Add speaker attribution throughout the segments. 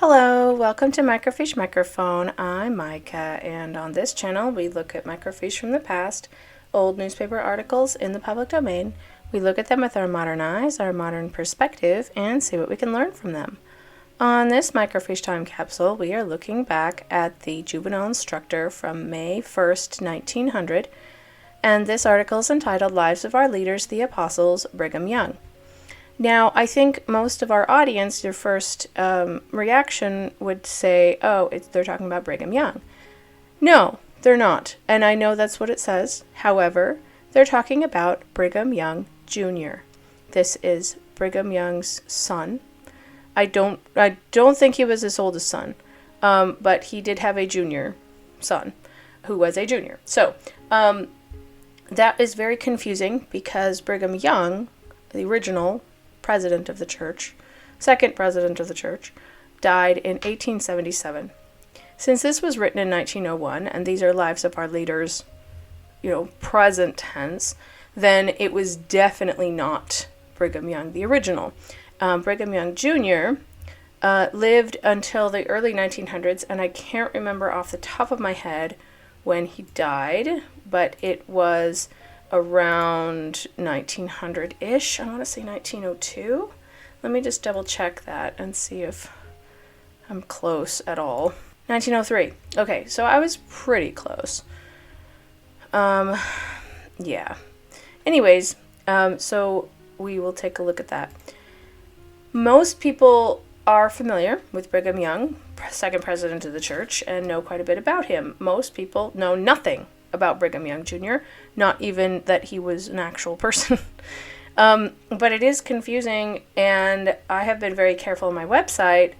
Speaker 1: Hello, welcome to Microfiche Microphone. I'm Micah, and on this channel we look at microfiche from the past, old newspaper articles in the public domain. We look at them with our modern eyes, our modern perspective, and see what we can learn from them. On this microfiche time capsule, we are looking back at the Juvenile Instructor from May 1st, 1900, and this article is entitled Lives of Our Leaders, the Apostles, Brigham Young. Now, I think most of our audience, your first reaction would say, oh, they're talking about Brigham Young. No, they're not. And I know that's what it says. However, they're talking about Brigham Young Jr. This is Brigham Young's son. I don't think he was his oldest son, but he did have a junior son who was a junior. So that is very confusing because Brigham Young, the original president of the church, second president of the church, died in 1877. Since this was written in 1901, and these are lives of our leaders, present tense, then it was definitely not Brigham Young, the original. Brigham Young Jr. Lived until the early 1900s, and I can't remember off the top of my head when he died, but it was around 1900-ish. I want to say 1902. Let me just double check that and see if I'm close at all. 1903. Okay, so I was pretty close. Yeah. Anyways, so we will take a look at that. Most people are familiar with Brigham Young, second president of the church, and know quite a bit about him. Most people know nothing about Brigham Young Jr., not even that he was an actual person. But it is confusing, and I have been very careful on my website,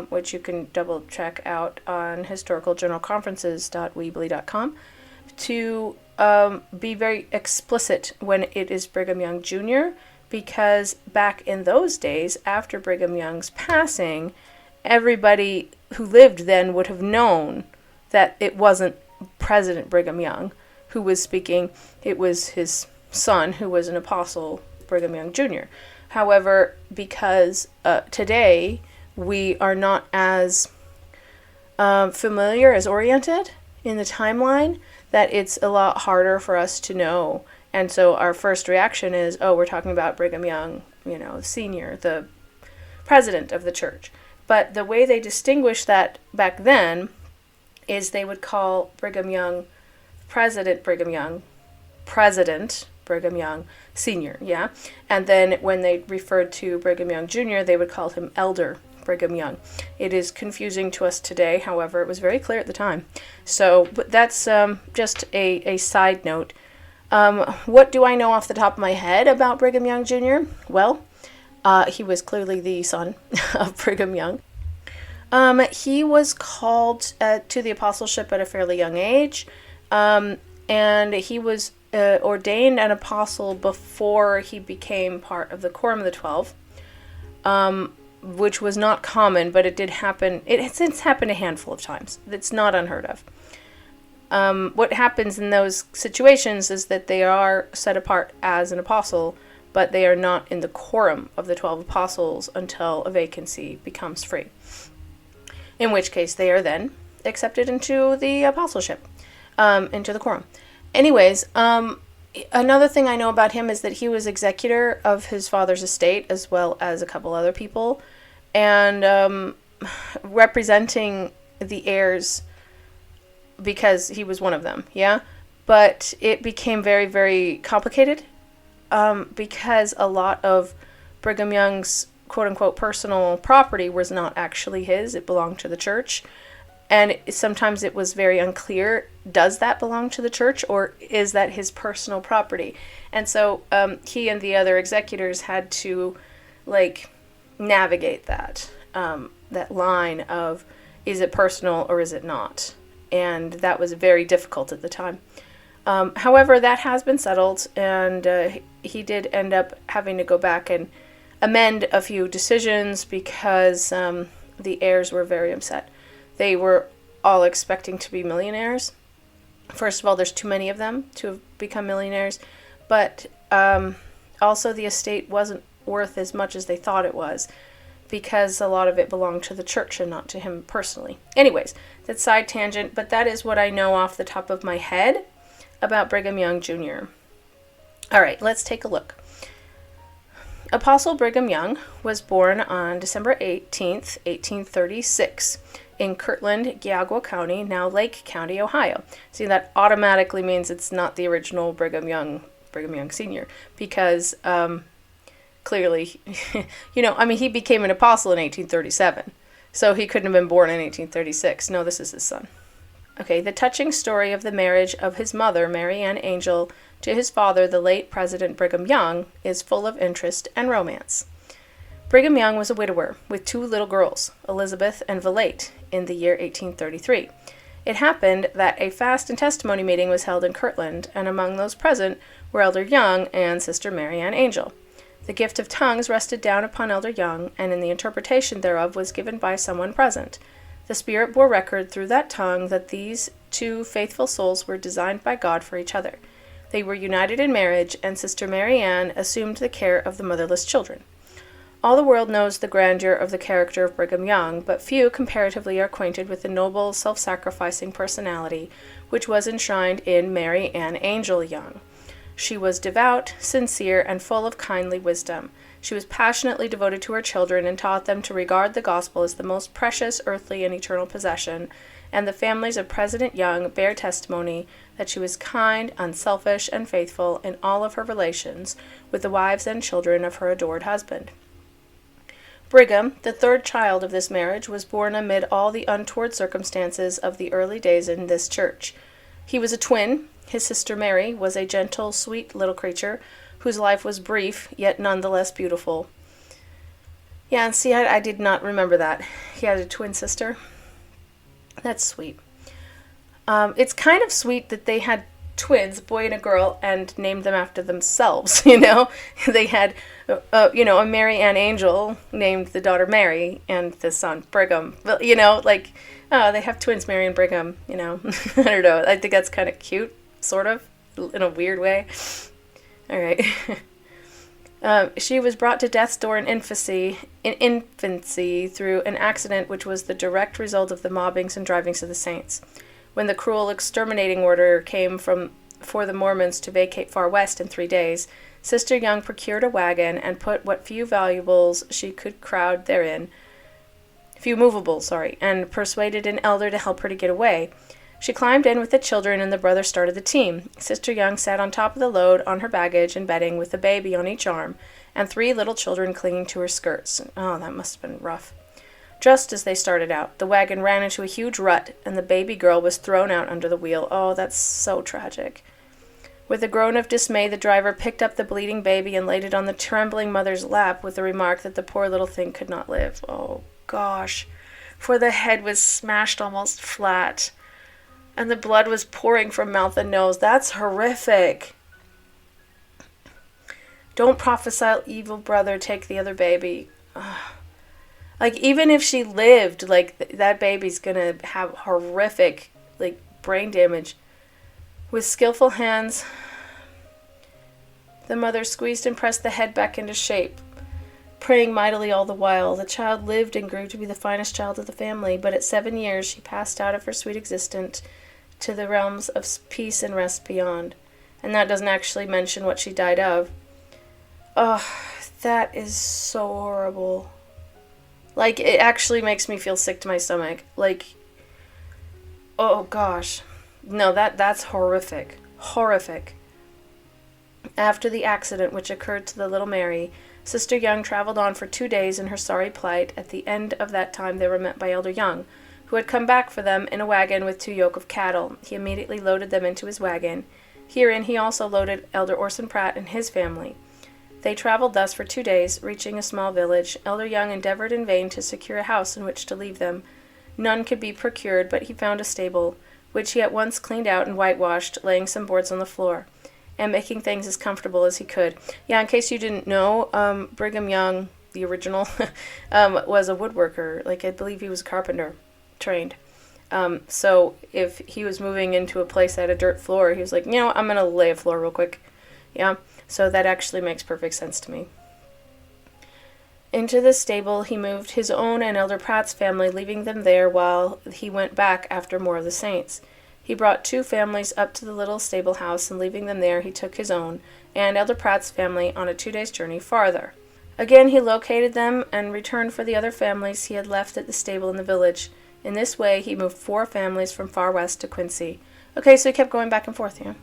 Speaker 1: which you can double check out on historicaljournalconferences.weebly.com, to be very explicit when it is Brigham Young Jr., because back in those days, after Brigham Young's passing, everybody who lived then would have known that it wasn't President Brigham Young who was speaking. It was his son, who was an apostle, Brigham Young Jr. However, because today we are not as familiar, as oriented in the timeline, that it's a lot harder for us to know. And so our first reaction is, oh, we're talking about Brigham Young, Senior, the president of the church. But the way they distinguished that back then is they would call Brigham Young President Brigham Young, President Brigham Young Senior, yeah? And then when they referred to Brigham Young Jr., they would call him Elder Brigham Young. It is confusing to us today, however, it was very clear at the time. So, but that's just a side note. What do I know off the top of my head about Brigham Young Jr.? Well, he was clearly the son of Brigham Young. He was called to the apostleship at a fairly young age, and he was ordained an apostle before he became part of the Quorum of the 12, which was not common, but it did happen. It has since happened a handful of times. It's not unheard of. What happens in those situations is that they are set apart as an apostle, but they are not in the quorum of the 12 apostles until a vacancy becomes free. In which case they are then accepted into the apostleship, into the quorum. Anyways, another thing I know about him is that he was executor of his father's estate, as well as a couple other people, and representing the heirs, because he was one of them, yeah? But it became very, very complicated, because a lot of Brigham Young's quote-unquote personal property was not actually his. It belonged to the church. And sometimes it was very unclear, does that belong to the church, or is that his personal property? And so he and the other executors had to, navigate that, that line of, is it personal or is it not? And that was very difficult at the time. However, that has been settled, and he did end up having to go back and amend a few decisions because the heirs were very upset. They were all expecting to be millionaires. First of all, there's too many of them to have become millionaires, but also the estate wasn't worth as much as they thought it was. because a lot of it belonged to the church and not to him personally. Anyways, that's side tangent, but that is what I know off the top of my head about Brigham Young Jr. All right, let's take a look. Apostle Brigham Young was born on December 18th, 1836, in Kirtland, Geauga County, now Lake County, Ohio. See, that automatically means it's not the original Brigham Young Sr., because clearly, he became an apostle in 1837, so he couldn't have been born in 1836. No, this is his son. Okay, the touching story of the marriage of his mother, Mary Ann Angel, to his father, the late President Brigham Young, is full of interest and romance. Brigham Young was a widower with 2 little girls, Elizabeth and Valete, in the year 1833. It happened that a fast and testimony meeting was held in Kirtland, and among those present were Elder Young and Sister Mary Ann Angel. The gift of tongues rested down upon Elder Young, and in the interpretation thereof was given by someone present. The Spirit bore record through that tongue that these 2 faithful souls were designed by God for each other. They were united in marriage, and Sister Mary Ann assumed the care of the motherless children. All the world knows the grandeur of the character of Brigham Young, but few comparatively are acquainted with the noble, self-sacrificing personality which was enshrined in Mary Ann Angel Young. She was devout, sincere, and full of kindly wisdom. She was passionately devoted to her children and taught them to regard the gospel as the most precious earthly and eternal possession, and the families of President Young bear testimony that she was kind, unselfish, and faithful in all of her relations with the wives and children of her adored husband. Brigham, the 3rd child of this marriage, was born amid all the untoward circumstances of the early days in this church. He was a twin. His sister Mary was a gentle, sweet little creature whose life was brief, yet none the less beautiful. Yeah, and see, I did not remember that. He had a twin sister. That's sweet. It's kind of sweet that they had twins, a boy and a girl, and named them after themselves, They had, a Mary Ann Angel named the daughter Mary and the son Brigham. But, they have twins, Mary and Brigham, I don't know. I think that's kind of cute, sort of, in a weird way. All right. She was brought to death's door in infancy through an accident which was the direct result of the mobbings and drivings of the saints. When the cruel exterminating order came for the Mormons to vacate Far West in 3 days, Sister Young procured a wagon and put what few valuables she could crowd therein, and persuaded an elder to help her to get away. She climbed in with the children, and the brother started the team. Sister Young sat on top of the load on her baggage and bedding with the baby on each arm, and 3 little children clinging to her skirts. Oh, that must have been rough. Just as they started out, the wagon ran into a huge rut, and the baby girl was thrown out under the wheel. Oh, that's so tragic. With a groan of dismay, the driver picked up the bleeding baby and laid it on the trembling mother's lap with the remark that the poor little thing could not live. Oh, gosh. For the head was smashed almost flat, and the blood was pouring from mouth and nose. That's horrific. Don't prophesy evil, brother. Take the other baby. Ugh. Even if she lived, that baby's gonna have horrific, brain damage. With skillful hands, the mother squeezed and pressed the head back into shape, praying mightily all the while. The child lived and grew to be the finest child of the family, but at 7 years she passed out of her sweet existence to the realms of peace and rest beyond. And that doesn't actually mention what she died of. Oh, that is so horrible. It actually makes me feel sick to my stomach. Oh gosh. No, that's horrific. Horrific. After the accident which occurred to the little Mary, Sister Young traveled on for 2 days in her sorry plight. At the end of that time they were met by Elder Young, who had come back for them in a wagon with 2 yoke of cattle. He immediately loaded them into his wagon. Herein he also loaded Elder Orson Pratt and his family. They traveled thus for 2 days, reaching a small village. Elder Young endeavored in vain to secure a house in which to leave them. None could be procured, but he found a stable, which he at once cleaned out and whitewashed, laying some boards on the floor, and making things as comfortable as he could. Yeah, in case you didn't know, Brigham Young, the original, was a woodworker. I believe he was a carpenter, trained. So if he was moving into a place that had a dirt floor, he was like, I'm going to lay a floor real quick. Yeah. So that actually makes perfect sense to me. Into the stable he moved his own and Elder Pratt's family, leaving them there while he went back after more of the saints. He brought 2 families up to the little stable house, and leaving them there, he took his own and Elder Pratt's family on a 2 days' journey farther. Again he located them and returned for the other families he had left at the stable in the village. In this way he moved 4 families from far west to Quincy. Okay, so he kept going back and forth, yeah.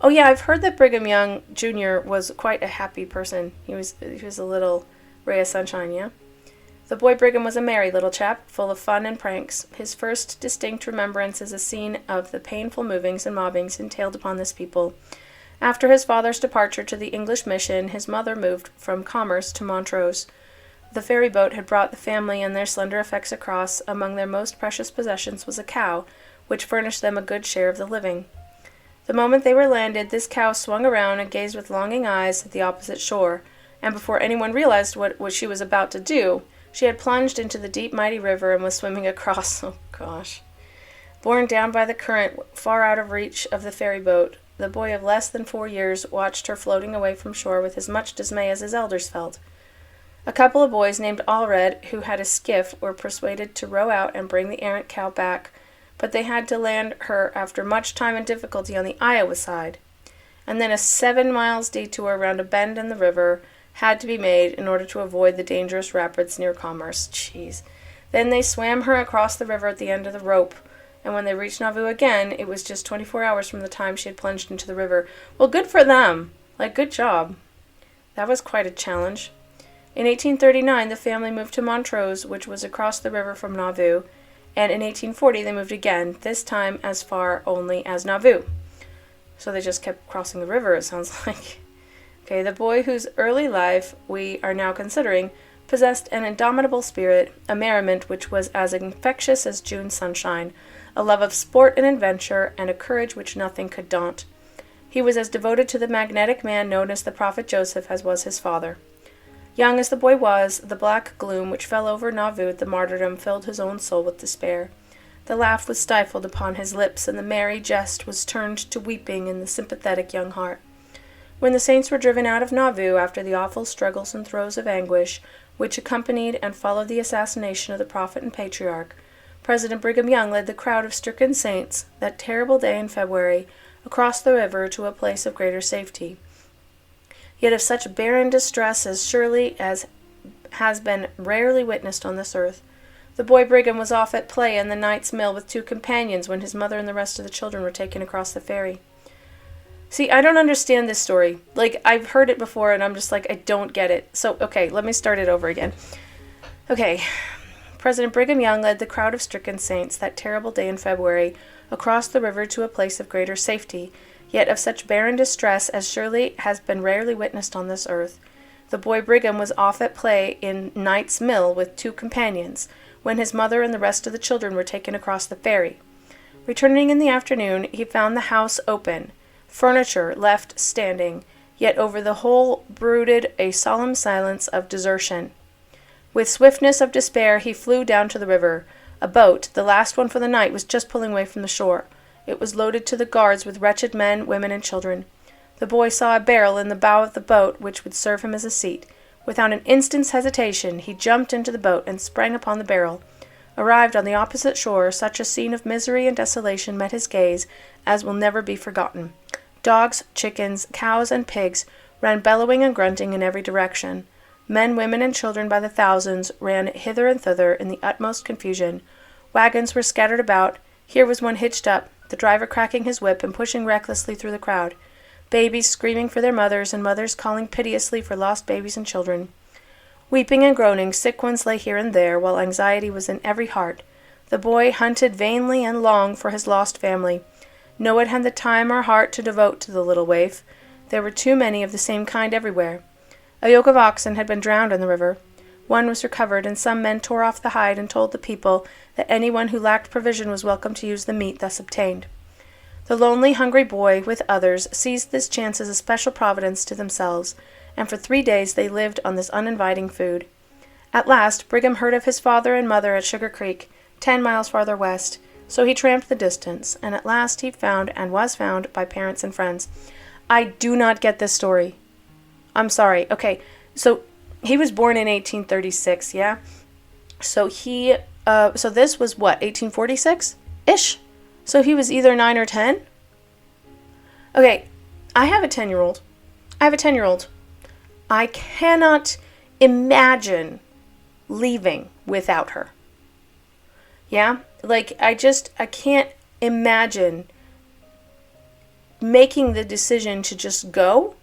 Speaker 1: Oh yeah, I've heard that Brigham Young Jr. was quite a happy person. He was a little ray of sunshine, yeah? The boy Brigham was a merry little chap, full of fun and pranks. His first distinct remembrance is a scene of the painful movings and mobbings entailed upon this people. After his father's departure to the English mission, his mother moved from Commerce to Montrose. The ferry boat had brought the family and their slender effects across. Among their most precious possessions was a cow, which furnished them a good share of the living. The moment they were landed, this cow swung around and gazed with longing eyes at the opposite shore, and before anyone realized what she was about to do, she had plunged into the deep, mighty river and was swimming across. Oh, gosh. Borne down by the current, far out of reach of the ferry boat, the boy of less than 4 years watched her floating away from shore with as much dismay as his elders felt. A couple of boys named Allred, who had a skiff, were persuaded to row out and bring the errant cow back, but they had to land her after much time and difficulty on the Iowa side, and then a 7 miles detour around a bend in the river had to be made in order to avoid the dangerous rapids near Commerce. Jeez. Then they swam her across the river at the end of the rope, and when they reached Nauvoo again, it was just 24 hours from the time she had plunged into the river. Well, good for them. Good job. That was quite a challenge. In 1839, the family moved to Montrose, which was across the river from Nauvoo, and in 1840 they moved again, this time as far only as Nauvoo. So they just kept crossing the river, it sounds like. Okay, the boy whose early life we are now considering possessed an indomitable spirit, a merriment which was as infectious as June sunshine, a love of sport and adventure, and a courage which nothing could daunt. He was as devoted to the magnetic man known as the prophet Joseph as was his father. Young as the boy was, the black gloom which fell over Nauvoo at the martyrdom filled his own soul with despair. The laugh was stifled upon his lips, and the merry jest was turned to weeping in the sympathetic young heart. When the saints were driven out of Nauvoo after the awful struggles and throes of anguish which accompanied and followed the assassination of the prophet and patriarch, President Brigham Young led the crowd of stricken saints, that terrible day in February, across the river to a place of greater safety. Yet of such barren distress as surely as has been rarely witnessed on this earth. The boy Brigham was off at play in the Knight's Mill with 2 companions when his mother and the rest of the children were taken across the ferry. See, I don't understand this story. I've heard it before, and I'm just I don't get it. So, okay, let me start it over again. Okay, President Brigham Young led the crowd of stricken saints that terrible day in February across the river to a place of greater safety, yet of such barren distress as surely has been rarely witnessed on this earth. The boy Brigham was off at play in Knight's Mill with 2 companions, when his mother and the rest of the children were taken across the ferry. Returning in the afternoon, he found the house open, furniture left standing, yet over the whole brooded a solemn silence of desertion. With swiftness of despair he flew down to the river. A boat, the last one for the night, was just pulling away from the shore. It was loaded to the guards with wretched men, women, and children. The boy saw a barrel in the bow of the boat which would serve him as a seat. Without an instant's hesitation, he jumped into the boat and sprang upon the barrel. Arrived on the opposite shore, such a scene of misery and desolation met his gaze as will never be forgotten. Dogs, chickens, cows, and pigs ran bellowing and grunting in every direction. Men, women, and children by the thousands ran hither and thither in the utmost confusion. Wagons were scattered about. Here was one hitched up, the driver cracking his whip and pushing recklessly through the crowd. Babies screaming for their mothers, and mothers calling piteously for lost babies and children. Weeping and groaning, sick ones lay here and there, while anxiety was in every heart. The boy hunted vainly and long for his lost family. No one had the time or heart to devote to the little waif. There were too many of the same kind everywhere. A yoke of oxen had been drowned in the river. One was recovered, and some men tore off the hide and told the people that anyone who lacked provision was welcome to use the meat thus obtained. The lonely, hungry boy, with others, seized this chance as a special providence to themselves, and for 3 days they lived on this uninviting food. At last, Brigham heard of his father and mother at Sugar Creek, 10 miles farther west, so he tramped the distance, and at last he found and was found by parents and friends. I do not get this story. I'm sorry. Okay, so He was born in 1836, yeah? So so this was what, 1846-ish? So he was either 9 or 10? Okay, I have a 10-year-old. I cannot imagine leaving without her. Yeah? Like, I can't imagine making the decision to just go,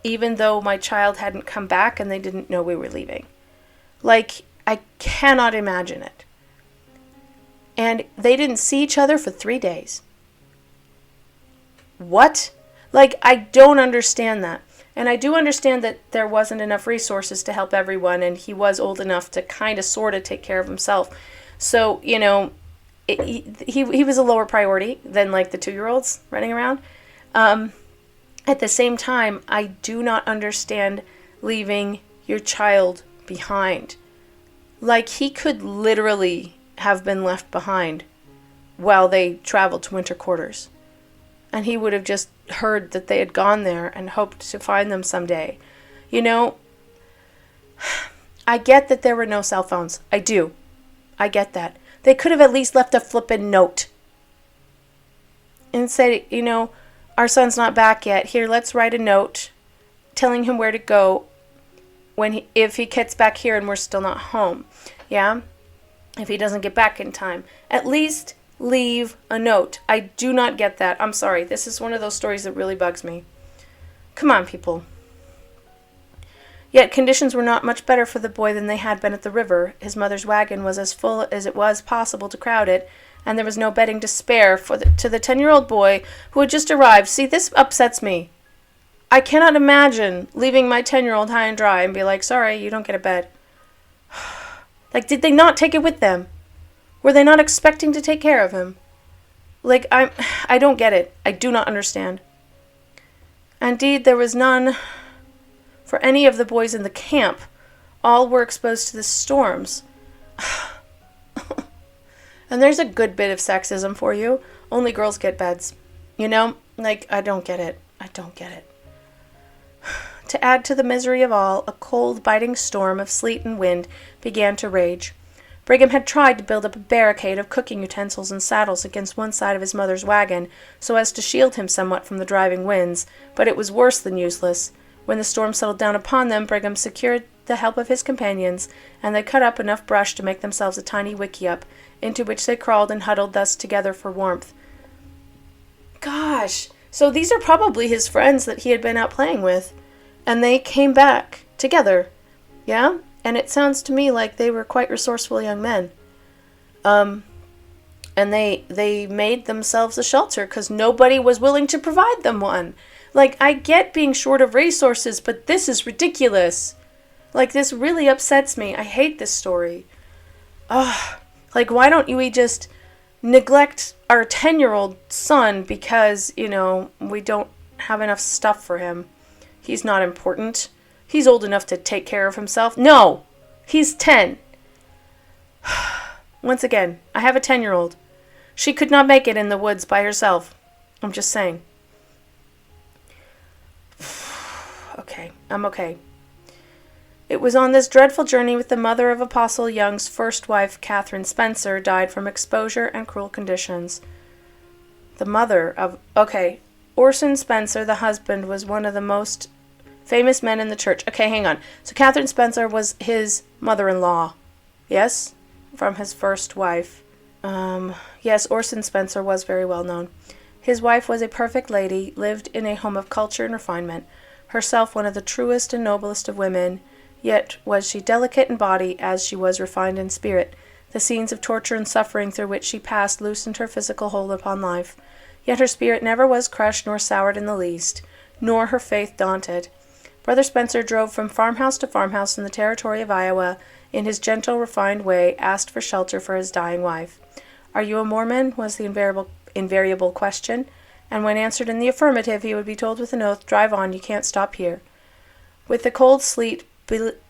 Speaker 1: even though my child hadn't come back and they didn't know we were leaving. Like, I cannot imagine it. And they didn't see each other for 3 days. What? Like, I don't understand that. And I do understand that there wasn't enough resources to help everyone, and he was old enough to kind of sort of take care of himself. So, you know, he was a lower priority than like the 2-year-olds running around. At the same time, I do not understand leaving your child behind. Like, he could literally have been left behind while they traveled to winter quarters. And he would have just heard that they had gone there and hoped to find them someday. You know, I get that there were no cell phones. I do. I get that. They could have at least left a flippin' note and said, you know, our son's not back yet. Here, let's write a note telling him where to go if he gets back here and we're still not home. Yeah? If he doesn't get back in time. At least leave a note. I do not get that. I'm sorry. This is one of those stories that really bugs me. Come on, people. Yet conditions were not much better for the boy than they had been at the river. His mother's wagon was as full as it was possible to crowd it, and there was no bedding to spare to the 10-year-old boy who had just arrived. See, this upsets me. I cannot imagine leaving my 10-year-old high and dry and be like, sorry, you don't get a bed. Like, did they not take it with them? Were they not expecting to take care of him? Like, I don't get it. I do not understand. Indeed, there was none for any of the boys in the camp. All were exposed to the storms. And there's a good bit of sexism for you. Only girls get beds. You know? Like, I don't get it. I don't get it. To add to the misery of all, a cold, biting storm of sleet and wind began to rage. Brigham had tried to build up a barricade of cooking utensils and saddles against one side of his mother's wagon so as to shield him somewhat from the driving winds, but it was worse than useless. When the storm settled down upon them, Brigham secured the help of his companions, and they cut up enough brush to make themselves a tiny wickiup, into which they crawled and huddled thus together for warmth. Gosh, so these are probably his friends that he had been out playing with, and they came back together, yeah? And it sounds to me like they were quite resourceful young men. And they made themselves a shelter because nobody was willing to provide them one. Like, I get being short of resources, but this is ridiculous. Like, this really upsets me. I hate this story. Like, why don't we just neglect our 10-year-old son because, you know, we don't have enough stuff for him? He's not important. He's old enough to take care of himself. No, he's 10. Once again, I have a 10-year-old. She could not make it in the woods by herself. I'm just saying. Okay, I'm okay. It was on this dreadful journey with the mother of Apostle Young's first wife, Catherine Spencer, died from exposure and cruel conditions. The mother of... Okay, Orson Spencer, the husband, was one of the most famous men in the church. Okay, hang on. So Catherine Spencer was his mother-in-law. Yes? From his first wife. Yes, Orson Spencer was very well known. His wife was a perfect lady, lived in a home of culture and refinement, herself one of the truest and noblest of women, yet was she delicate in body as she was refined in spirit. The scenes of torture and suffering through which she passed loosened her physical hold upon life. Yet her spirit never was crushed nor soured in the least, nor her faith daunted. Brother Spencer drove from farmhouse to farmhouse in the territory of Iowa, in his gentle, refined way, asked for shelter for his dying wife. "Are you a Mormon?" was the invariable question, and when answered in the affirmative, he would be told with an oath, "Drive on, you can't stop here." With the cold sleet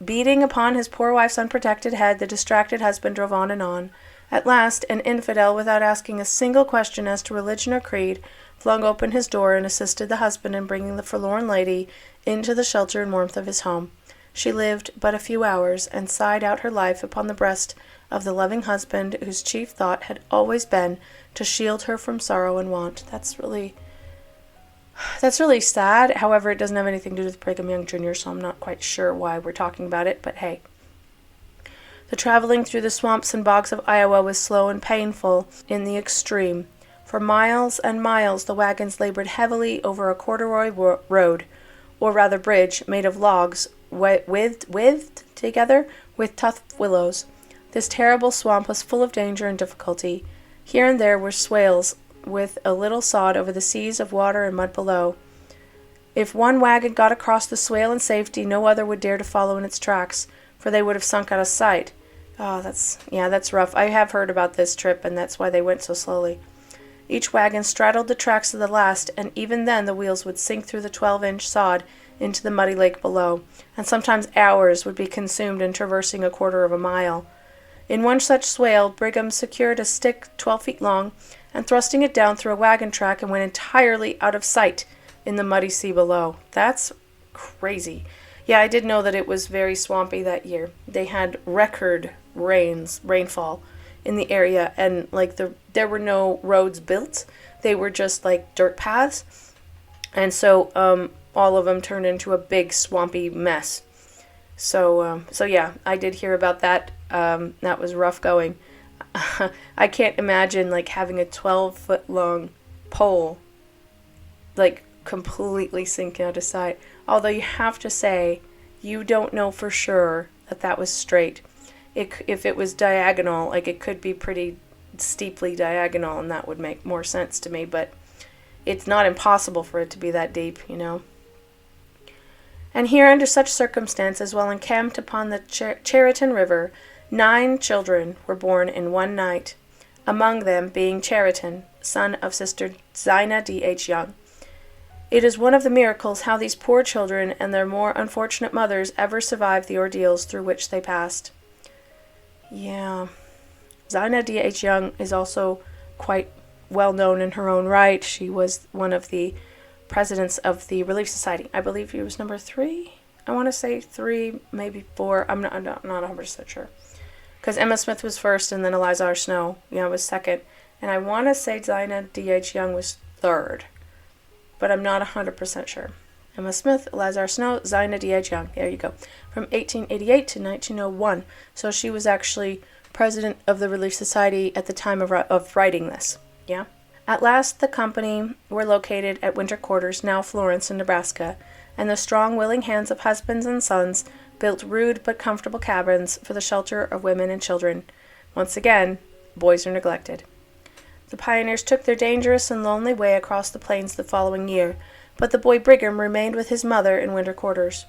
Speaker 1: beating upon his poor wife's unprotected head, the distracted husband drove on and on. At last, an infidel, without asking a single question as to religion or creed, flung open his door and assisted the husband in bringing the forlorn lady into the shelter and warmth of his home. She lived but a few hours, and sighed out her life upon the breast of the loving husband whose chief thought had always been to shield her from sorrow and want. That's really sad. However, it doesn't have anything to do with Brigham Young Jr., so I'm not quite sure why we're talking about it, but hey. The traveling through the swamps and bogs of Iowa was slow and painful in the extreme. For miles and miles the wagons labored heavily over a corduroy road, or rather bridge, made of logs withed together with tough willows. This terrible swamp was full of danger and difficulty. Here and there were swales with a little sod over the seas of water and mud below. If one wagon got across the swale in safety, no other would dare to follow in its tracks, for they would have sunk out of sight. Oh, that's rough. I have heard about this trip, and that's why they went so slowly. Each wagon straddled the tracks of the last, and even then the wheels would sink through the 12-inch sod into the muddy lake below, and sometimes hours would be consumed in traversing a quarter of a mile. In one such swale, Brigham secured a stick 12 feet long, and thrusting it down through a wagon track, and went entirely out of sight in the muddy sea below. That's crazy. Yeah, I did know that it was very swampy that year. They had record rainfall in the area, and there were no roads built. They were just like dirt paths, and so all of them turned into a big swampy mess. So yeah, I did hear about that. That was rough going. I can't imagine having a 12-foot long pole completely sinking out of sight. Although you have to say, you don't know for sure that was straight. If it was diagonal, it could be pretty steeply diagonal, and that would make more sense to me, but it's not impossible for it to be that deep, And here, under such circumstances, while encamped upon the Chariton River, 9 children were born in one night, among them being Chariton, son of Sister Zina D.H. Young. It is one of the miracles how these poor children and their more unfortunate mothers ever survived the ordeals through which they passed. Yeah. Zina D.H. Young is also quite well known in her own right. She was one of the presidents of the Relief Society. I believe he was number 3. I want to say 3, maybe 4. I'm not 100% sure. Because Emma Smith was first, and then Eliza R. Snow, was second. And I want to say Zina D.H. Young was 3rd. But I'm not 100% sure. Emma Smith, Eliza R. Snow, Zina D.H. Young. There you go. From 1888 to 1901. So she was actually president of the Relief Society at the time of writing this. Yeah. At last, the company were located at winter quarters, now Florence in Nebraska, and the strong, willing hands of husbands and sons built rude but comfortable cabins for the shelter of women and children. Once again, boys are neglected. The pioneers took their dangerous and lonely way across the plains the following year, but the boy Brigham remained with his mother in winter quarters.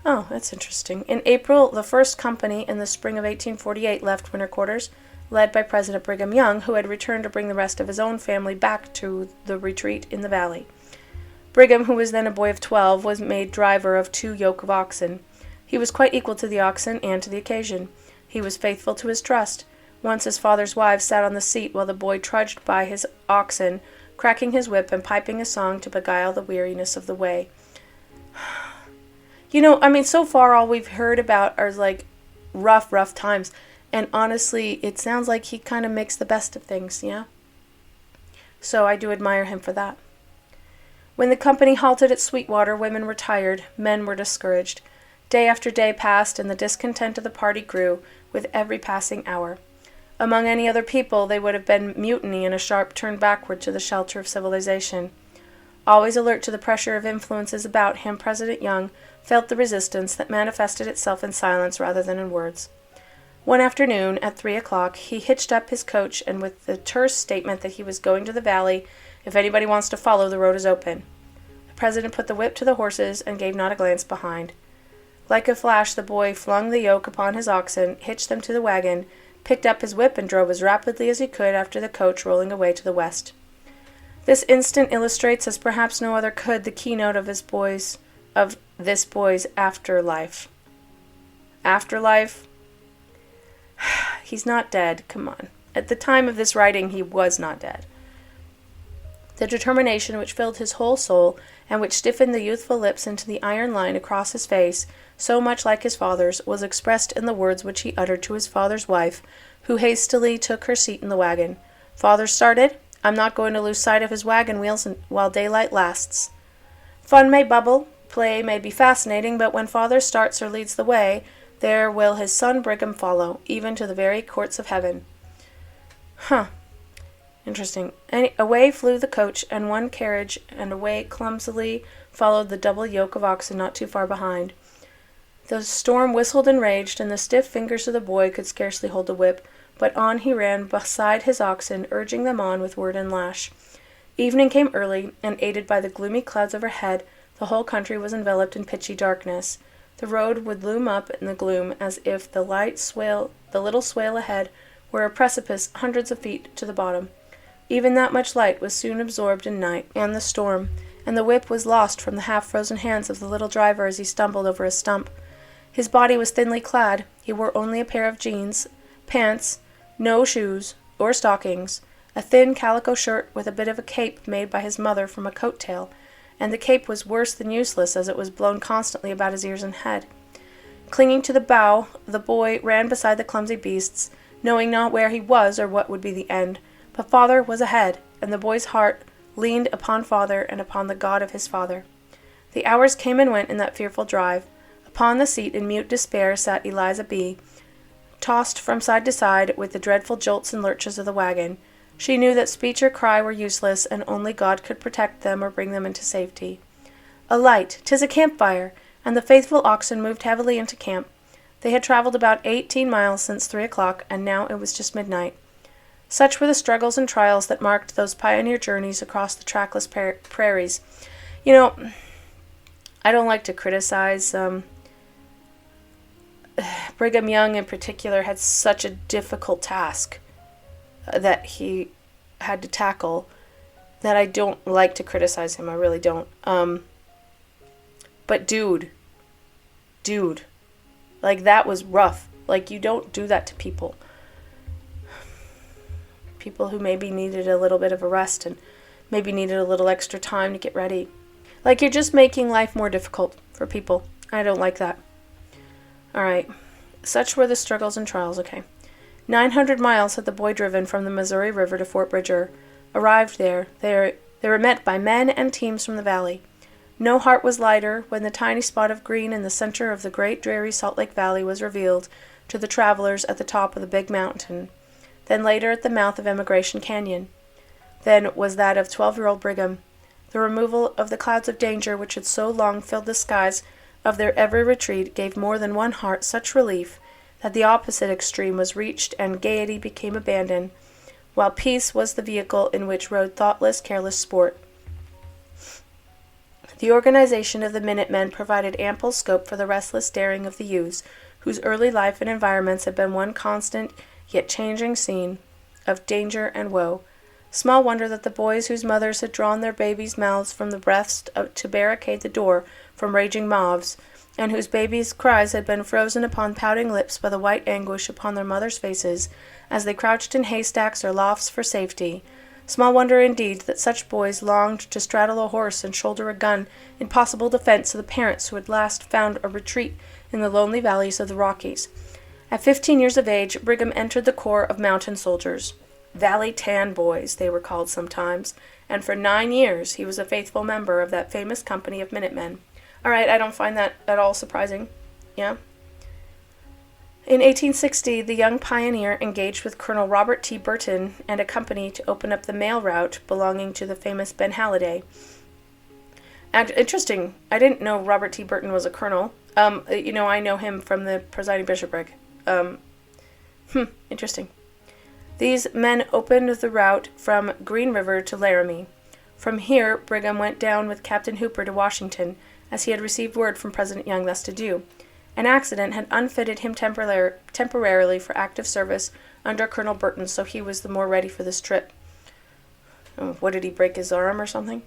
Speaker 1: Oh, that's interesting. In April, the first company in the spring of 1848 left winter quarters, led by President Brigham Young, who had returned to bring the rest of his own family back to the retreat in the valley. Brigham, who was then a boy of 12, was made driver of 2 yoke of oxen. He was quite equal to the oxen and to the occasion. He was faithful to his trust. Once his father's wife sat on the seat while the boy trudged by his oxen, cracking his whip and piping a song to beguile the weariness of the way. So far all we've heard about are rough times. And honestly, it sounds like he kind of makes the best of things, yeah? So I do admire him for that. When the company halted at Sweetwater, women were tired, men were discouraged. Day after day passed, and the discontent of the party grew with every passing hour. Among any other people, they would have been mutiny and a sharp turn backward to the shelter of civilization. Always alert to the pressure of influences about him, President Young felt the resistance that manifested itself in silence rather than in words. One afternoon, at 3 o'clock, he hitched up his coach, and with the terse statement that he was going to the valley, if anybody wants to follow, the road is open. The president put the whip to the horses and gave not a glance behind. Like a flash, the boy flung the yoke upon his oxen, hitched them to the wagon, picked up his whip, and drove as rapidly as he could after the coach, rolling away to the west. This instant illustrates, as perhaps no other could, the keynote of this boy's afterlife. Afterlife? He's not dead. Come on. At the time of this writing, he was not dead. The determination which filled his whole soul, and which stiffened the youthful lips into the iron line across his face, so much like his father's, was expressed in the words which he uttered to his father's wife, who hastily took her seat in the wagon. "Father started. I'm not going to lose sight of his wagon wheels while daylight lasts. Fun may bubble, play may be fascinating, but when father starts or leads the way, there will his son Brigham follow, even to the very courts of heaven." Huh. Interesting. Away flew the coach and one carriage, and away clumsily followed the double yoke of oxen not too far behind. The storm whistled and raged, and the stiff fingers of the boy could scarcely hold the whip, but on he ran beside his oxen, urging them on with word and lash. Evening came early, and aided by the gloomy clouds overhead, the whole country was enveloped in pitchy darkness. The road would loom up in the gloom as if the little swale ahead were a precipice hundreds of feet to the bottom. Even that much light was soon absorbed in night and the storm, and the whip was lost from the half-frozen hands of the little driver as he stumbled over a stump. His body was thinly clad. He wore only a pair of jeans, pants, no shoes or stockings, a thin calico shirt with a bit of a cape made by his mother from a coat-tail, and the cape was worse than useless as it was blown constantly about his ears and head. Clinging to the bough, the boy ran beside the clumsy beasts, knowing not where he was or what would be the end. But father was ahead, and the boy's heart leaned upon father and upon the God of his father. The hours came and went in that fearful drive. Upon the seat in mute despair sat Eliza B., tossed from side to side with the dreadful jolts and lurches of the wagon. She knew that speech or cry were useless, and only God could protect them or bring them into safety. A light! 'Tis a campfire! And the faithful oxen moved heavily into camp. They had traveled about 18 miles since 3 o'clock, and now it was just midnight. Such were the struggles and trials that marked those pioneer journeys across the trackless prairies. You know, I don't like to criticize. Brigham Young in particular had such a difficult task that he had to tackle that I don't like to criticize him. I really don't. But dude, like that was rough. Like you don't do that to people. People who maybe needed a little bit of a rest and maybe needed a little extra time to get ready. Like you're just making life more difficult for people. I don't like that. Alright. Such were the struggles and trials. Okay. 900 miles had the boy driven from the Missouri River to Fort Bridger. Arrived there, they were met by men and teams from the valley. No heart was lighter when the tiny spot of green in the center of the great dreary Salt Lake Valley was revealed to the travelers at the top of the big mountain, then later at the mouth of Emigration Canyon. Then was that of 12-year-old Brigham. The removal of the clouds of danger which had so long filled the skies of their every retreat gave more than one heart such relief that the opposite extreme was reached and gaiety became abandoned, while peace was the vehicle in which rode thoughtless, careless sport. The organization of the Minutemen provided ample scope for the restless daring of the youths, whose early life and environments had been one constant yet changing scene of danger and woe. Small wonder that the boys whose mothers had drawn their babies' mouths from the breast to barricade the door from raging mobs, and whose babies' cries had been frozen upon pouting lips by the white anguish upon their mothers' faces, as they crouched in haystacks or lofts for safety. Small wonder indeed that such boys longed to straddle a horse and shoulder a gun in possible defense of the parents who had last found a retreat in the lonely valleys of the Rockies. At 15 years of age, Brigham entered the Corps of Mountain Soldiers. Valley Tan Boys, they were called sometimes, and for 9 years he was a faithful member of that famous company of Minutemen. All right, I don't find that at all surprising. Yeah? In 1860, the young pioneer engaged with Colonel Robert T. Burton and a company to open up the mail route belonging to the famous Ben Halliday. And interesting, I didn't know Robert T. Burton was a colonel. I know him from the presiding bishopric. Interesting. These men opened the route from Green River to Laramie. From here, Brigham went down with Captain Hooper to Washington, as he had received word from President Young thus to do. An accident had unfitted him temporarily for active service under Colonel Burton, so he was the more ready for this trip. Oh, what, did he break his arm or something?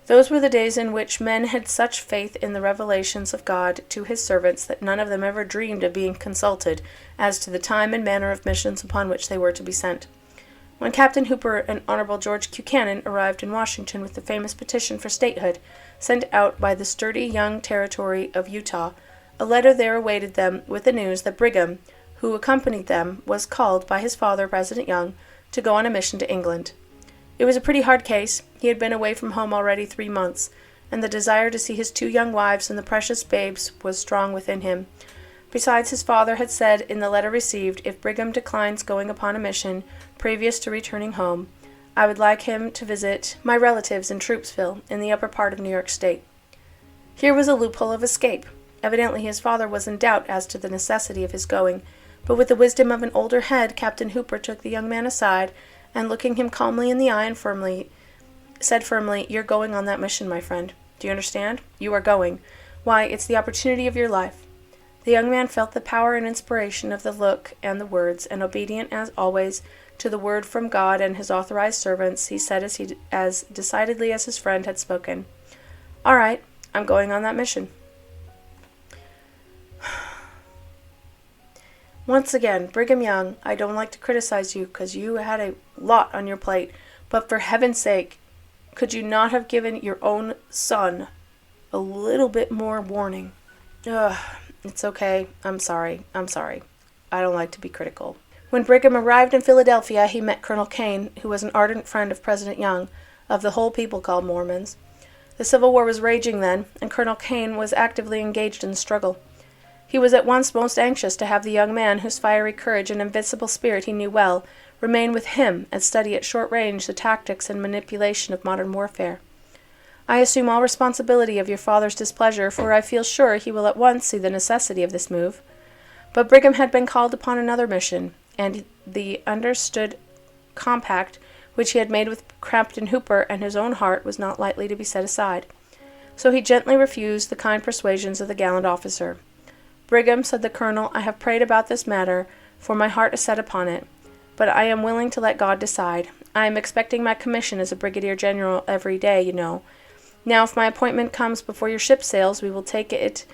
Speaker 1: Those were the days in which men had such faith in the revelations of God to his servants that none of them ever dreamed of being consulted as to the time and manner of missions upon which they were to be sent. When Captain Hooper and Honorable George Buchanan arrived in Washington with the famous petition for statehood, sent out by the sturdy young territory of Utah, a letter there awaited them with the news that Brigham, who accompanied them, was called by his father, President Young, to go on a mission to England. It was a pretty hard case. He had been away from home already 3 months, and the desire to see his 2 young wives and the precious babes was strong within him. Besides, his father had said in the letter received, if Brigham declines going upon a mission previous to returning home, I would like him to visit my relatives in Troopsville, in the upper part of New York State. Here was a loophole of escape. Evidently his father was in doubt as to the necessity of his going, but with the wisdom of an older head, Captain Hooper took the young man aside, and looking him calmly in the eye and said firmly, "You're going on that mission, my friend. Do you understand? You are going. Why, it's the opportunity of your life." The young man felt the power and inspiration of the look and the words, and obedient as always to the word from God and his authorized servants, he said as decidedly as his friend had spoken, "All right, I'm going on that mission." Once again, Brigham Young, I don't like to criticize you because you had a lot on your plate, but for heaven's sake, could you not have given your own son a little bit more warning? It's okay. I'm sorry. I don't like to be critical. When Brigham arrived in Philadelphia, he met Colonel Kane, who was an ardent friend of President Young, of the whole people called Mormons. The Civil War was raging then, and Colonel Kane was actively engaged in the struggle. He was at once most anxious to have the young man, whose fiery courage and invincible spirit he knew well, remain with him and study at short range the tactics and manipulation of modern warfare. I assume all responsibility of your father's displeasure, for I feel sure he will at once see the necessity of this move. But Brigham had been called upon another mission, and the understood compact which he had made with Captain Hooper and his own heart was not lightly to be set aside. So he gently refused the kind persuasions of the gallant officer. "Brigham," said the colonel, "I have prayed about this matter, for my heart is set upon it, but I am willing to let God decide. I am expecting my commission as a brigadier general every day, you know. Now, if my appointment comes before your ship sails, we will take it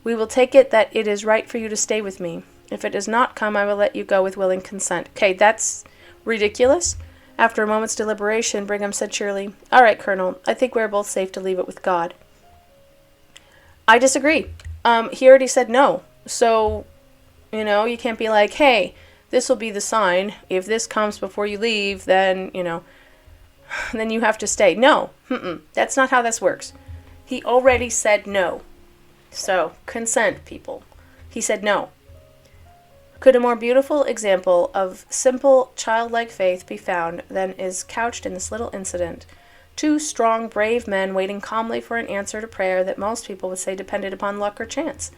Speaker 1: that it is right for you to stay with me. If it does not come, I will let you go with willing consent." Okay, that's ridiculous. After a moment's deliberation, Brigham said cheerily, "All right, Colonel, I think we are both safe to leave it with God." "I disagree. He already said no. So, you can't be like, hey, this will be the sign. If this comes before you leave, then, then you have to stay." No, that's not how this works. He already said no. So, consent, people. He said no. Could a more beautiful example of simple, childlike faith be found than is couched in this little incident? 2 strong, brave men waiting calmly for an answer to prayer that most people would say depended upon luck or chance.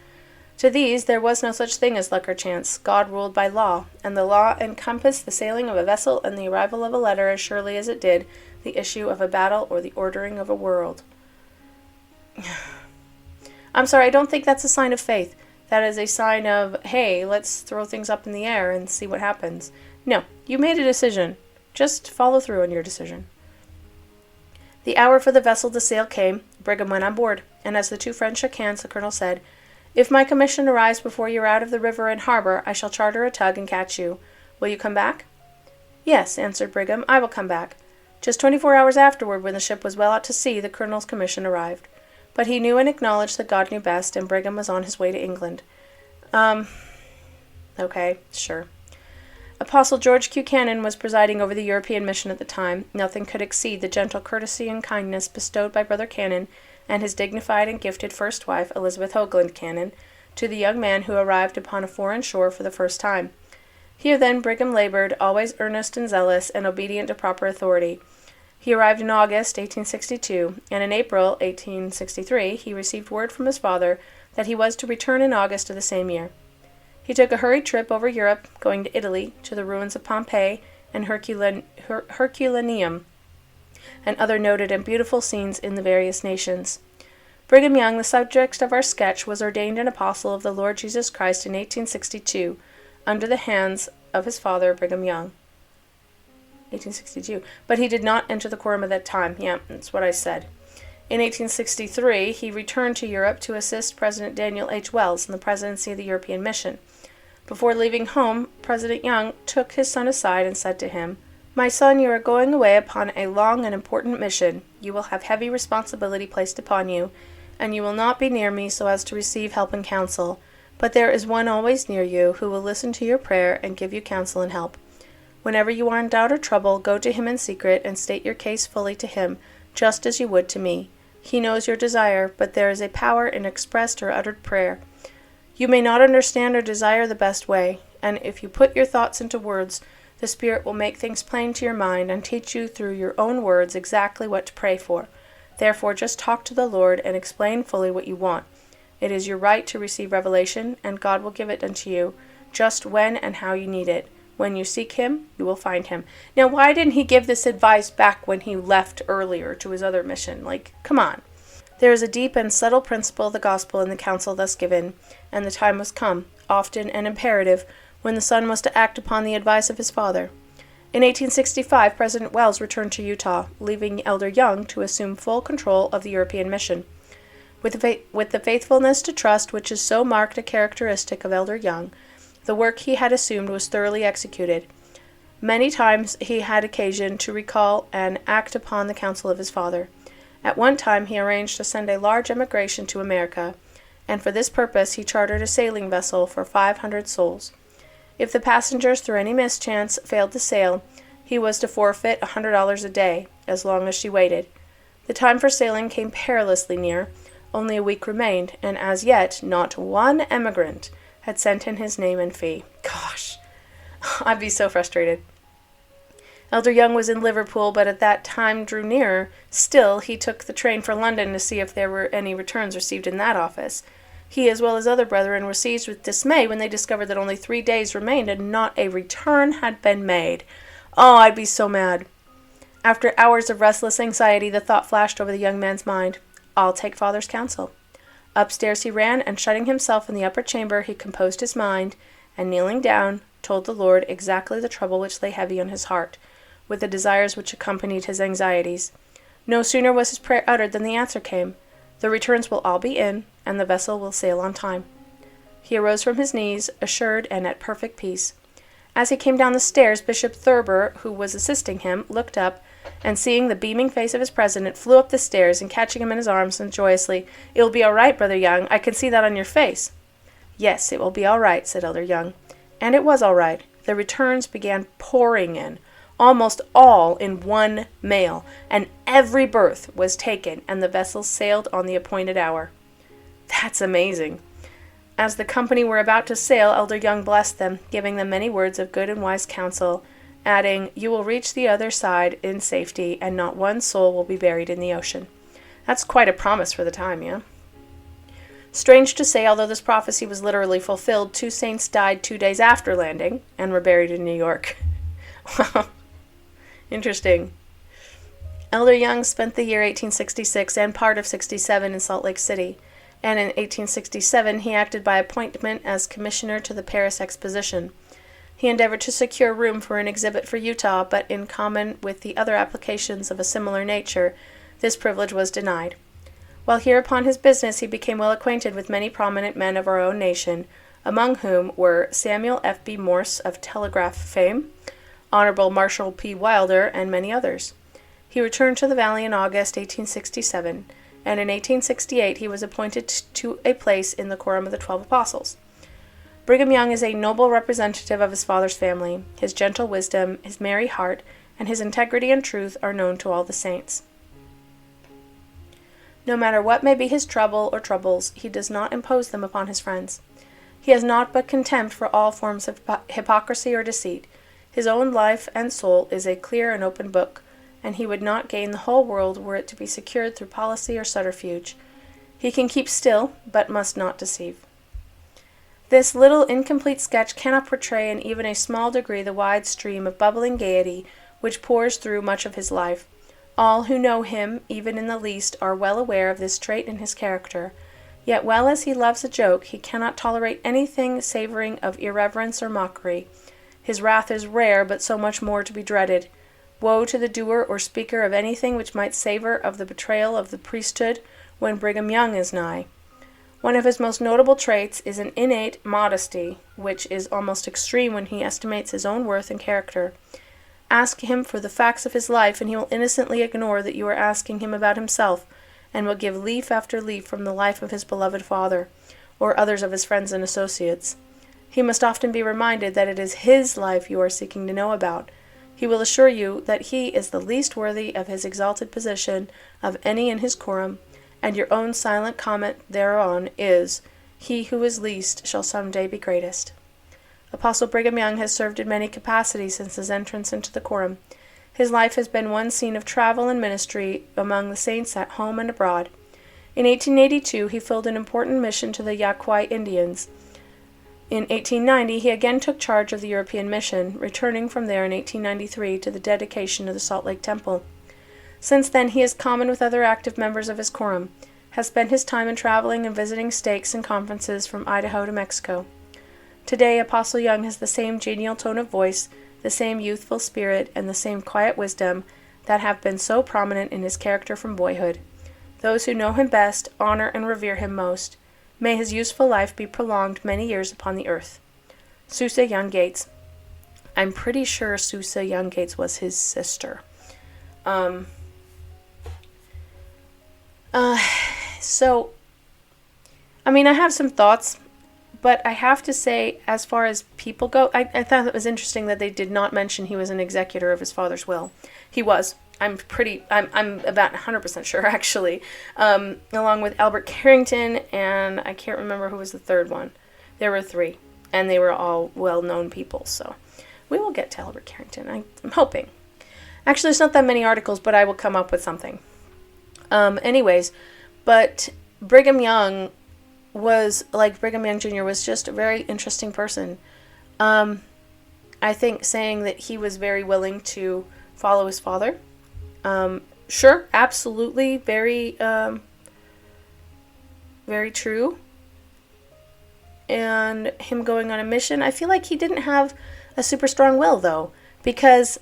Speaker 1: To these there was no such thing as luck or chance. God ruled by law, and the law encompassed the sailing of a vessel and the arrival of a letter as surely as it did the issue of a battle or the ordering of a world. I'm sorry, I don't think that's a sign of faith. That is a sign of, hey, let's throw things up in the air and see what happens. No, you made a decision. Just follow through on your decision. The hour for the vessel to sail came. Brigham went on board, and as the 2 friends shook hands, the colonel said, "If my commission arrives before you are out of the river and harbor, I shall charter a tug and catch you. Will you come back?" "Yes," answered Brigham, "I will come back." Just 24 hours afterward, when the ship was well out to sea, the colonel's commission arrived. But he knew and acknowledged that God knew best, and Brigham was on his way to England. Okay, sure. Apostle George Buchanan was presiding over the European mission at the time. Nothing could exceed the gentle courtesy and kindness bestowed by Brother Cannon and his dignified and gifted first wife, Elizabeth Hoagland Cannon, to the young man who arrived upon a foreign shore for the first time. Here then Brigham labored, always earnest and zealous, and obedient to proper authority. He arrived in August 1862, and in April 1863 he received word from his father that he was to return in August of the same year. He took a hurried trip over Europe, going to Italy, to the ruins of Pompeii and Herculaneum, and other noted and beautiful scenes in the various nations. Brigham Young, the subject of our sketch, was ordained an apostle of the Lord Jesus Christ in 1862, under the hands of his father, Brigham Young. 1862. But he did not enter the quorum at that time. Yeah, that's what I said. In 1863, he returned to Europe to assist President Daniel H. Wells in the presidency of the European Mission. Before leaving home, President Young took his son aside and said to him, My son, you are going away upon a long and important mission. You will have heavy responsibility placed upon you, and you will not be near me so as to receive help and counsel. But there is one always near you who will listen to your prayer and give you counsel and help. Whenever you are in doubt or trouble, go to him in secret and state your case fully to him, just as you would to me. He knows your desire, but there is a power in expressed or uttered prayer. You may not understand or desire the best way, and if you put your thoughts into words, the Spirit will make things plain to your mind and teach you through your own words exactly what to pray for. Therefore, just talk to the Lord and explain fully what you want. It is your right to receive revelation, and God will give it unto you, just when and how you need it. When you seek him, you will find him. Now, why didn't he give this advice back when he left earlier to his other mission? Like, come on. There is a deep and subtle principle of the gospel in the counsel thus given, and the time was come, often and imperative, when the son was to act upon the advice of his father. In 1865, President Wells returned to Utah, leaving Elder Young to assume full control of the European mission. With the faithfulness to trust which is so marked a characteristic of Elder Young, the work he had assumed was thoroughly executed. Many times he had occasion to recall and act upon the counsel of his father. At one time he arranged to send a large emigration to America, and for this purpose he chartered a sailing vessel for 500 souls. If the passengers through any mischance failed to sail, he was to forfeit $100 a day, as long as she waited. The time for sailing came perilously near. Only a week remained, and as yet not one emigrant had sent in his name and fee. Gosh, I'd be so frustrated. Elder Young was in Liverpool, but at that time drew nearer. Still, he took the train for London to see if there were any returns received in that office. He, as well as other brethren, were seized with dismay when they discovered that only 3 days remained and not a return had been made. Oh, I'd be so mad. After hours of restless anxiety, the thought flashed over the young man's mind, I'll take father's counsel. Upstairs he ran, and shutting himself in the upper chamber, he composed his mind, and kneeling down, told the Lord exactly the trouble which lay heavy on his heart, with the desires which accompanied his anxieties. No sooner was his prayer uttered than the answer came. The returns will all be in, and the vessel will sail on time. He arose from his knees, assured and at perfect peace. As he came down the stairs, Bishop Thurber, who was assisting him, looked up, and seeing the beaming face of his president, flew up the stairs, and catching him in his arms, said joyously, "It will be all right, Brother Young. I can see that on your face." "Yes, it will be all right," said Elder Young. And it was all right. The returns began pouring in, almost all in one mail, and every berth was taken, and the vessel sailed on the appointed hour. That's amazing. As the company were about to sail, Elder Young blessed them, giving them many words of good and wise counsel, adding, "You will reach the other side in safety, and not one soul will be buried in the ocean." That's quite a promise for the time, yeah? Strange to say, although this prophecy was literally fulfilled, 2 saints died 2 days after landing, and were buried in New York. Wow. Interesting. Elder Young spent the year 1866 and part of 67 in Salt Lake City, and in 1867 he acted by appointment as commissioner to the Paris Exposition. He endeavored to secure room for an exhibit for Utah, but in common with the other applications of a similar nature, this privilege was denied. While here upon his business, he became well acquainted with many prominent men of our own nation, among whom were Samuel F.B. Morse of telegraph fame, Honorable Marshall P. Wilder, and many others. He returned to the Valley in August 1867, and in 1868 he was appointed to a place in the Quorum of the 12 Apostles. Brigham Young is a noble representative of his father's family. His gentle wisdom, his merry heart, and his integrity and truth are known to all the saints. No matter what may be his trouble or troubles, he does not impose them upon his friends. He has naught but contempt for all forms of hypocrisy or deceit. His own life and soul is a clear and open book, and he would not gain the whole world were it to be secured through policy or subterfuge. He can keep still, but must not deceive. This little incomplete sketch cannot portray in even a small degree the wide stream of bubbling gaiety which pours through much of his life. All who know him, even in the least, are well aware of this trait in his character. Yet well as he loves a joke, he cannot tolerate anything savoring of irreverence or mockery. His wrath is rare, but so much more to be dreaded. Woe to the doer or speaker of anything which might savor of the betrayal of the priesthood when Brigham Young is nigh. One of his most notable traits is an innate modesty, which is almost extreme when he estimates his own worth and character. Ask him for the facts of his life, and he will innocently ignore that you are asking him about himself, and will give leaf after leaf from the life of his beloved father, or others of his friends and associates. He must often be reminded that it is his life you are seeking to know about. He will assure you that he is the least worthy of his exalted position of any in his quorum, and your own silent comment thereon is, "He who is least shall some day be greatest." Apostle Brigham Young has served in many capacities since his entrance into the quorum. His life has been one scene of travel and ministry among the saints at home and abroad. In 1882, he filled an important mission to the Yaquai Indians. In 1890, he again took charge of the European mission, returning from there in 1893 to the dedication of the Salt Lake Temple. Since then, he, in common with other active members of his quorum, has spent his time in traveling and visiting stakes and conferences from Idaho to Mexico. Today, Apostle Young has the same genial tone of voice, the same youthful spirit, and the same quiet wisdom that have been so prominent in his character from boyhood. Those who know him best honor and revere him most. May his useful life be prolonged many years upon the earth. Susa Young Gates. I'm pretty sure Susa Young Gates was his sister. I have some thoughts, but I have to say, as far as people go, I thought it was interesting that they did not mention he was an executor of his father's will. He was. I'm about 100% sure, actually. Along with Albert Carrington, and I can't remember who was the third one. There were three, and they were all well-known people, so we will get to Albert Carrington. I'm hoping. Actually, there's not that many articles, but I will come up with something. But Brigham Young was, like Brigham Young Jr., was just a very interesting person. I think saying that he was very willing to follow his father. Sure, absolutely, very true. And him going on a mission, I feel like he didn't have a super strong will, though, because,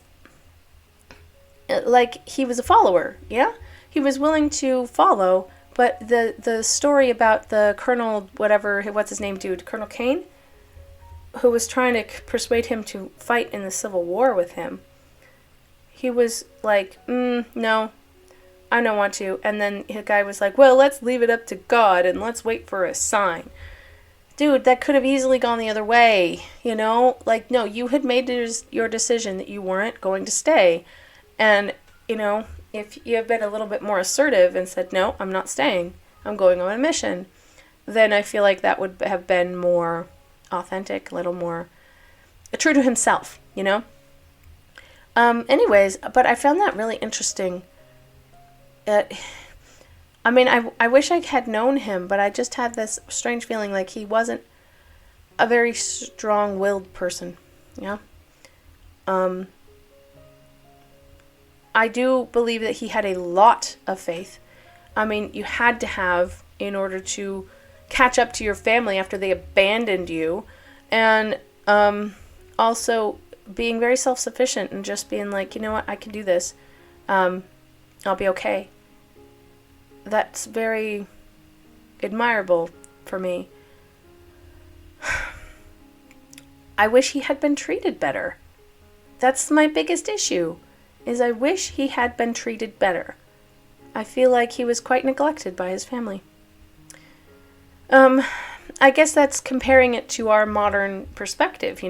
Speaker 1: he was a follower, yeah? He was willing to follow, but the story about the Colonel, what's his name, dude, Colonel Kane, who was trying to persuade him to fight in the Civil War with him, he was like, no, I don't want to. And then the guy was like, well, let's leave it up to God and let's wait for a sign. Dude, that could have easily gone the other way, no, you had made your decision that you weren't going to stay. And, if you have been a little bit more assertive and said, no, I'm not staying, I'm going on a mission, then I feel like that would have been more authentic, a little more true to himself, but I found that really interesting. I wish I had known him, but I just had this strange feeling like he wasn't a very strong-willed person, yeah? I do believe that he had a lot of faith. You had to have in order to catch up to your family after they abandoned you, and also being very self-sufficient and just being like, you know what, I can do this. I'll be okay. That's very admirable for me. I wish he had been treated better. That's my biggest issue, is I wish he had been treated better. I feel like he was quite neglected by his family. I guess that's comparing it to our modern perspective,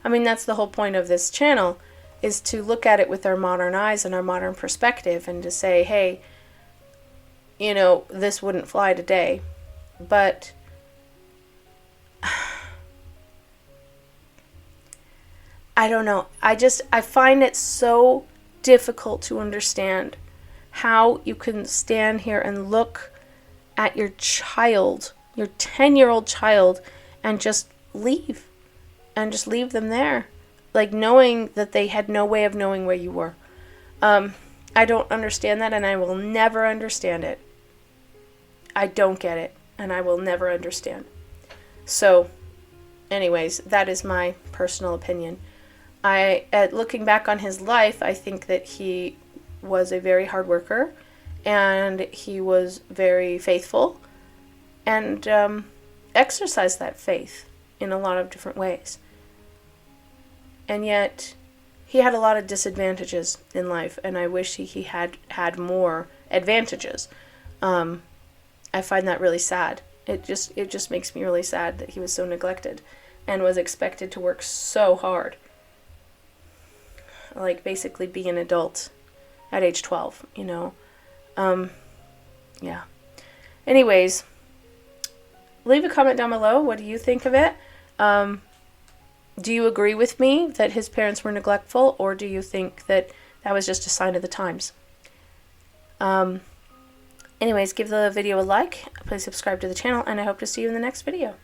Speaker 1: that's the whole point of this channel, is to look at it with our modern eyes and our modern perspective and to say, hey, this wouldn't fly today. But I don't know. I find it so difficult to understand how you can stand here and look at your child, your 10-year-old child, and just leave them there, knowing that they had no way of knowing where you were. I don't understand that, and I will never understand it. I don't get it, and I will never understand. So, anyways, that is my personal opinion. Looking back on his life, I think that he was a very hard worker, and he was very faithful, and exercised that faith in a lot of different ways. And yet, he had a lot of disadvantages in life, and I wish he had more advantages. I find that really sad. It just makes me really sad that he was so neglected and was expected to work so hard. Like, basically be an adult at age 12, you know. Yeah. Anyways, leave a comment down below. What do you think of it? Do you agree with me that his parents were neglectful, or do you think that that was just a sign of the times? Anyways, give the video a like, please subscribe to the channel, and I hope to see you in the next video.